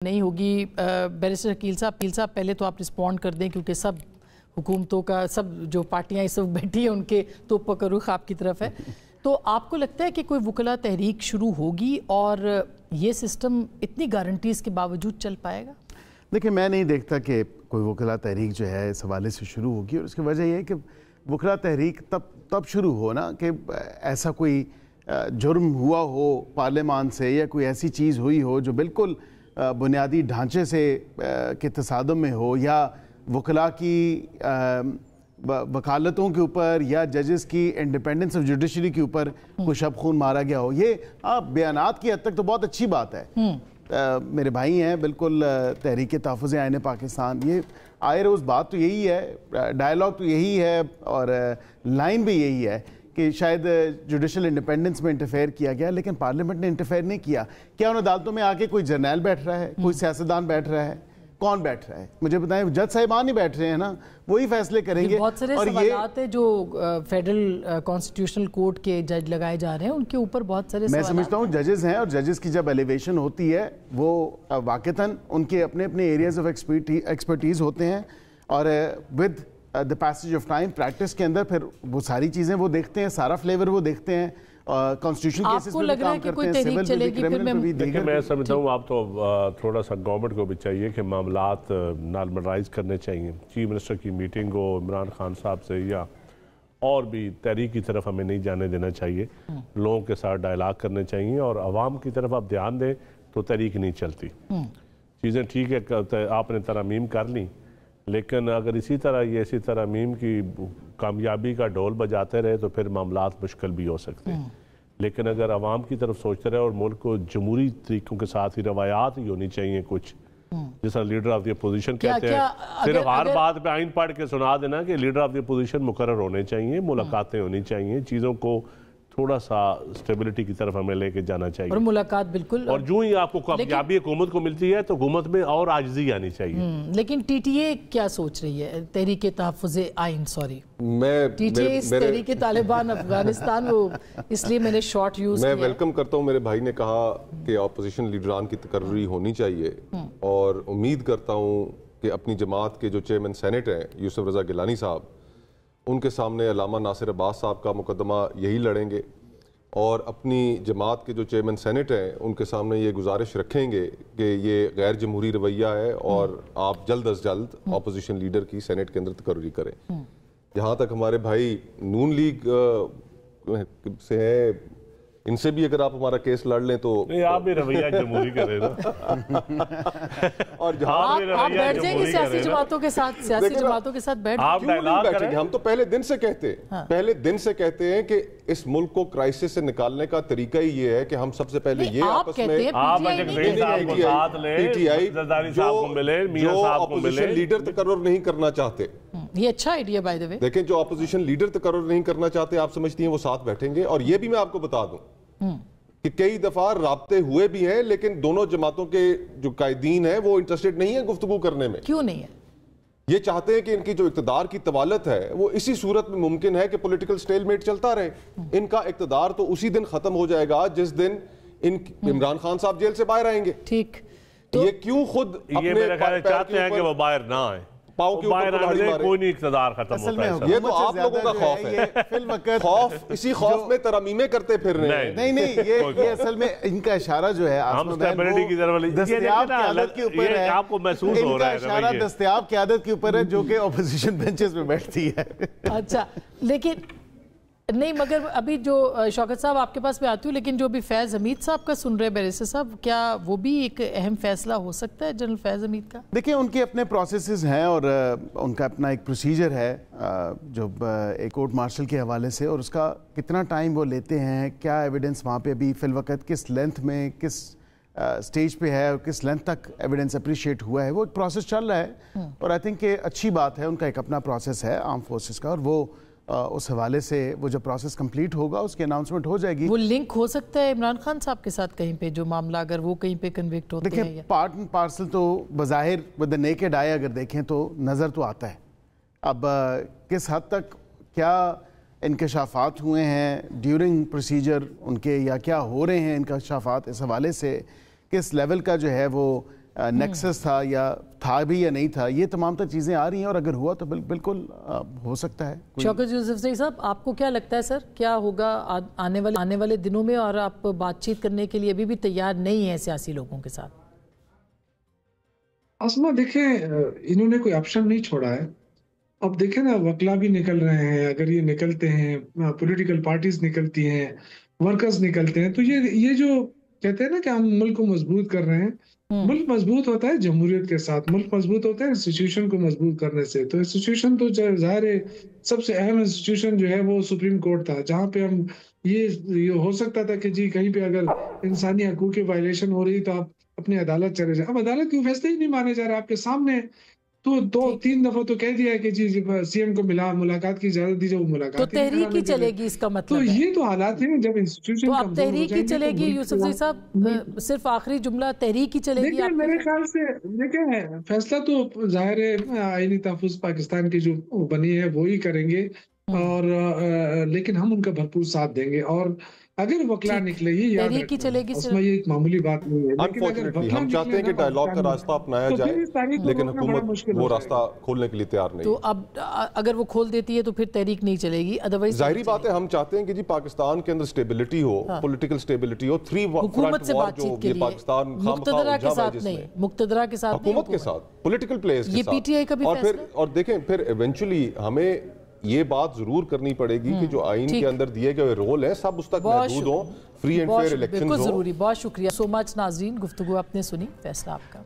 نہیں ہوگی. بیرسٹر عقیل صاحب پہلے تو آپ رسپونڈ کر دیں کیونکہ سب حکومتوں کا سب جو پارٹیاں اس وقت بیٹھی ہیں ان کے توپوں کا رخ آپ کی طرف ہے. تو آپ کو لگتا ہے کہ کوئی وکلا تحریک شروع ہوگی اور یہ سسٹم اتنی گارنٹیز کے باوجود چل پائے گا؟ دیکھیں میں نہیں دیکھتا کہ کوئی وکلا تحریک جو ہے اس حوالے سے شروع ہوگی، اور اس کی وجہ یہ ہے کہ وکلا تحریک تب شروع ہو نا کہ ایسا کوئی جرم ہوا ہو پارلیمان سے یا کوئی ایسی چیز ہوئی ہو جو بالکل بنیادی ڈھانچے سے کے تصادم میں ہو، یا وکلاء کی وکالتوں کے اوپر یا ججز کی انڈیپینڈنس آف جوڈیشری کے اوپر کوئی شب خون مارا گیا ہو. یہ بیانات کی حد تک تو بہت اچھی بات ہے. میرے بھائی ہیں بالکل تحریک تحفظ آئین پاکستان، یہ آئے روز بات تو یہی ہے، ڈائلاگ تو یہی ہے اور لائن بھی یہی ہے کہ شاید جوڈیشل انڈیپینڈنس میں انٹرفیئر کیا گیا، لیکن پارلیمنٹ نے انٹرفیئر نہیں کیا. کیا ان عدالتوں میں آکے کوئی جرنیل بیٹھ رہا ہے، کوئی سیاستدان بیٹھ رہا ہے؟ کون بیٹھ رہا ہے مجھے بتائیں؟ جج صاحبان ہی بیٹھ رہے ہیں نا، وہی فیصلے کریں گے. بہت سارے سوالات ہیں جو فیڈرل کانسٹیٹیوشنل کورٹ کے جج لگائے جا رہے ہیں، ان کے اوپر بہت سارے سوالات. میں سمجھتا ہوں ججز ہیں، اور ججز کی جب ایلیویشن ہوتی ہے وہ واقعتاً ان کے اپنے ایریاز آف ایکسپرٹیز ہوتے ہیں، اور with the passage of time practice کے اندر پھر وہ ساری چیزیں وہ دیکھتے ہیں، سارا فلیور وہ دیکھتے ہیں. کانسٹیٹیوشن کیسز میں بھی کام کرتے ہیں، سیول بھی، کرمنل بھی. دیکھیں میں سمجھتا ہوں آپ تو تھوڑا سا گورنمنٹ کو بھی چاہیے کہ معاملات نارملائز کرنے چاہیے. چیف منسٹر کی میٹنگ ہو عمران خان صاحب سے، یا اور بھی تحریک کی طرف ہمیں نہیں جانے دینا چاہیے، لوگوں کے ساتھ ڈائلاگ کرنے چاہیے، اور عوام کی طرف آپ دھیان دیں تو تحریک نہیں چلتی. چیزیں ٹھیک ہے آپ نے ترامیم کر لی، لیکن اگر اسی ترامیم کی کامیابی کا ڈھول بجاتے رہے تو پھر معاملات مشکل بھی ہو سکتے ہیں. لیکن اگر عوام کی طرف سوچتے رہے اور ملک کو جمہوری طریقوں کے ساتھ ہی روایات ہی ہونی چاہیے کچھ، جس طرح لیڈر آف دی اپوزیشن کہتے ہیں، صرف ہر بات پہ آئین پڑھ کے سنا دینا کہ لیڈر آف دی اپوزیشن مقرر ہونے چاہیے، ملاقاتیں ہونی چاہیے، چیزوں کو تھوڑا سا اسٹیبلٹی کی طرف ہمیں لے کے جانا چاہیے. اور ملاقات بالکل، اور جو ہی آپ کو کامیابی حکومت کو ملتی ہے تو حکومت میں اور عاجزی آنی چاہیے. لیکن ٹی ٹی اے کیا سوچ رہی ہے؟ تحریک تحفظ آئین ٹی ٹی اے تحریک طالبان افغانستان، وہ اس لیے میں نے شارٹ یوز کیا. میں ویلکم کرتا ہوں. میرے بھائی نے کہا کہ اپوزیشن لیڈران کی تقرری ہونی چاہیے، اور امید کرتا ہوں کہ اپنی جماعت کے جو چیئرمین سینٹ ہیں یوسف رضا گیلانی صاحب، ان کے سامنے علامہ ناصر عباس صاحب کا مقدمہ یہی لڑیں گے، اور اپنی جماعت کے جو چیئرمین سینٹ ہیں ان کے سامنے یہ گزارش رکھیں گے کہ یہ غیر جمہوری رویہ ہے اور آپ جلد از جلد اپوزیشن لیڈر کی سینٹ کے اندر تقرری کریں. جہاں تک ہمارے بھائی نون لیگ سے ہیں، ان سے بھی اگر آپ ہمارا کیس لڑ لیں تو آپ بھی رویہ جمہوری کریں نا. اور آپ بیٹھ جائیں گے سیاسی جماعتوں کے ساتھ بیٹھ گے. ہم تو پہلے دن سے کہتے ہیں کہ اس ملک کو کرائسس سے نکالنے کا طریقہ ہی یہ ہے کہ ہم سب سے پہلے یہ آپس میں جو اپوزیشن لیڈر تقرر نہیں کرنا چاہتے، یہ اچھا آئیڈیا بائی دی وے. دیکھیں جو اپوزیشن لیڈر تقرر نہیں کرنا چاہتے، آپ سمجھتی ہیں وہ ساتھ بیٹھیں گے. اور یہ بھی میں آپ کو بتا دوں کہ کئی دفعہ رابطے ہوئے بھی ہیں، لیکن دونوں جماعتوں کے جو قائدین ہیں وہ انٹرسٹڈ نہیں ہیں گفتگو کرنے میں. کیوں نہیں ہے؟ یہ چاہتے ہیں کہ ان کی جو اقتدار کی طوالت ہے وہ اسی صورت میں ممکن ہے کہ پولیٹیکل سٹیل میٹ چلتا رہے. ان کا اقتدار تو اسی دن ختم ہو جائے گا جس دن عمران خان صاحب جیل سے باہر آئیں گے. ٹھیک، یہ کیوں خود یہ میرے خیال چاہتے ہیں کہ وہ باہر نہ آئیں، کوئی نہیں اقتدار ختم ہوتا ہے. یہ تو آپ لوگوں کا خوف ہے، اسی خوف میں ترمیمیں کرتے پھر رہے ہیں. نہیں یہ اصل میں ان کا اشارہ جو ہے دستیاب قیادت کے اوپر ہے. آپ کو محسوس ہو رہا ہے ان کا اشارہ دستیاب قیادت کے اوپر ہے جو کہ اپوزیشن بینچز میں بیٹھتی ہے. اچھا، لیکن نہیں، مگر ابھی جو شوکت صاحب آپ کے پاس میں آتی ہوں، لیکن جو ابھی فیض حمید صاحب کا سن رہے بیرسٹر صاحب، کیا وہ بھی ایک اہم فیصلہ ہو سکتا ہے جنرل فیض حمید کا؟ دیکھیں ان کے اپنے پروسیسز ہیں اور ان کا اپنا ایک پروسیجر ہے جو ایک کورٹ مارشل کے حوالے سے، اور اس کا کتنا ٹائم وہ لیتے ہیں، کیا ایویڈنس وہاں پہ ابھی فی الوقت کس لینتھ میں کس سٹیج پہ ہے اور کس لینتھ تک ایویڈنس اپریشیٹ ہوا ہے، وہ ایک پروسیس چل رہا ہے. اور آئی تھنک کہ اچھی بات ہے، ان کا ایک اپنا پروسیس ہے آرم فورسز کا، اور وہ اس حوالے سے وہ جو پروسیس کمپلیٹ ہوگا اس کی اناؤنسمنٹ ہو جائے گی. وہ لنک ہو سکتا ہے عمران خان صاحب کے ساتھ کہیں پہ، جو معاملہ اگر وہ کہیں پہ کنوکٹ ہوتے ہیں؟ دیکھیں پارٹ اینڈ پارسل تو بظاہر ود دی نیکڈ آئی اگر دیکھیں تو نظر تو آتا ہے. اب کس حد تک کیا انکشافات ہوئے ہیں ڈیورنگ پروسیجر ان کے، یا کیا ہو رہے ہیں انکشافات، اس حوالے سے کس لیول کا جو ہے وہ نیکسس تھا یا تھا بھی یا نہیں تھا، یہ تمام تر چیزیں آ رہی ہیں، اور اگر ہوا تو بالکل ہو سکتا ہے۔ شوکت یوسفزئی صاحب، آپ کو کیا لگتا ہے سر، کیا ہوگا آنے والے دنوں میں، اور آپ بات چیت کرنے کے لیے ابھی بھی تیار نہیں ہیں سیاسی لوگوں کے ساتھ؟ اسما دیکھیں، انہوں نے کوئی آپشن نہیں چھوڑا ہے۔ اب دیکھیں نا، وکلا بھی نکل رہے ہیں، اگر یہ نکلتے ہیں، پولیٹیکل پارٹیز نکلتی ہیں، ورکرز نکلتے ہیں، تو یہ جو کہتے ہیں نا کہ ہم ملک کو مضبوط کر رہے ہیں، ملک مضبوط ہوتا ہے جمہوریت کے ساتھ، ملک مضبوط ہوتا ہے انسٹیٹیوشن کو مضبوط کرنے سے۔ تو انسٹیٹیوشن تو ظاہر ہے سب سے اہم انسٹیٹیوشن جو ہے وہ سپریم کورٹ تھا، جہاں پہ ہم یہ ہو سکتا تھا کہ جی کہیں پہ اگر انسانی حقوق کی وائلیشن ہو رہی تو آپ اپنی عدالت چلے جائیں۔ اب عدالت کے فیصلے ہی نہیں مانے جا رہے آپ کے سامنے، تو 2-3 دفعہ تو کہہ دیا ہے کہ جی سی ایم کو ملاقات کی اجازت دیجیے، وہ ملاقات تو تحریک ہی چلے گی، اس کا مطلب تو یہ تو حالات ہیں جب انسٹیٹیوشن تو اب تحریک ہی چلے گی۔ یوسفزئی صاحب صرف آخری جملہ، تحریک ہی چلے گی؟ دیکھیں میرے خیال سے دیکھیں فیصلہ تو ظاہر ہے آئینی تحفظ پاکستان کی جو بنی ہے وہی کریں گے، اور لیکن ہم ان کا بھرپور ساتھ دیں گے، اور اگر وکلا نکلے گی یاد رکھنا اس میں یہ ایک معمولی بات نہیں ہے، لیکن اگر انفارچونیٹلی ہم چاہتے ہیں کہ ڈائیلاگ کا راستہ اپنایا جائے، لیکن حکومت وہ راستہ کھولنے کے لیے تیار نہیں۔ تو اب اگر وہ کھول دیتی ہے تو پھر تحریک نہیں چلے گی، ادروائز ظاہری بات ہے ہم چاہتے ہیں کہ جی پاکستان کے اندر سٹیبلٹی ہو، پولیٹیکل سٹیبلٹی ہو، حکومت سے بات چیت کے لیے، مقتدرہ کے ساتھ نہیں، مقتدرہ کے ساتھ نہیں، حکومت کے ساتھ، پولیٹیکل پلیئرز کے ساتھ۔ یہ پی ٹی آئی کا بھی فیصلہ، اور دیکھیں پھر ایونچولی ہمیں یہ بات ضرور کرنی پڑے گی کہ جو آئین کے اندر دیے گئے رول ہیں سب اس تک محدود ہوں، فری اینڈ فیئر الیکشنز ہوں۔ بالکل ضروری۔ بہت شکریہ، سو مچ ناظرین، گفتگو آپ نے سنی، فیصلہ آپ کا۔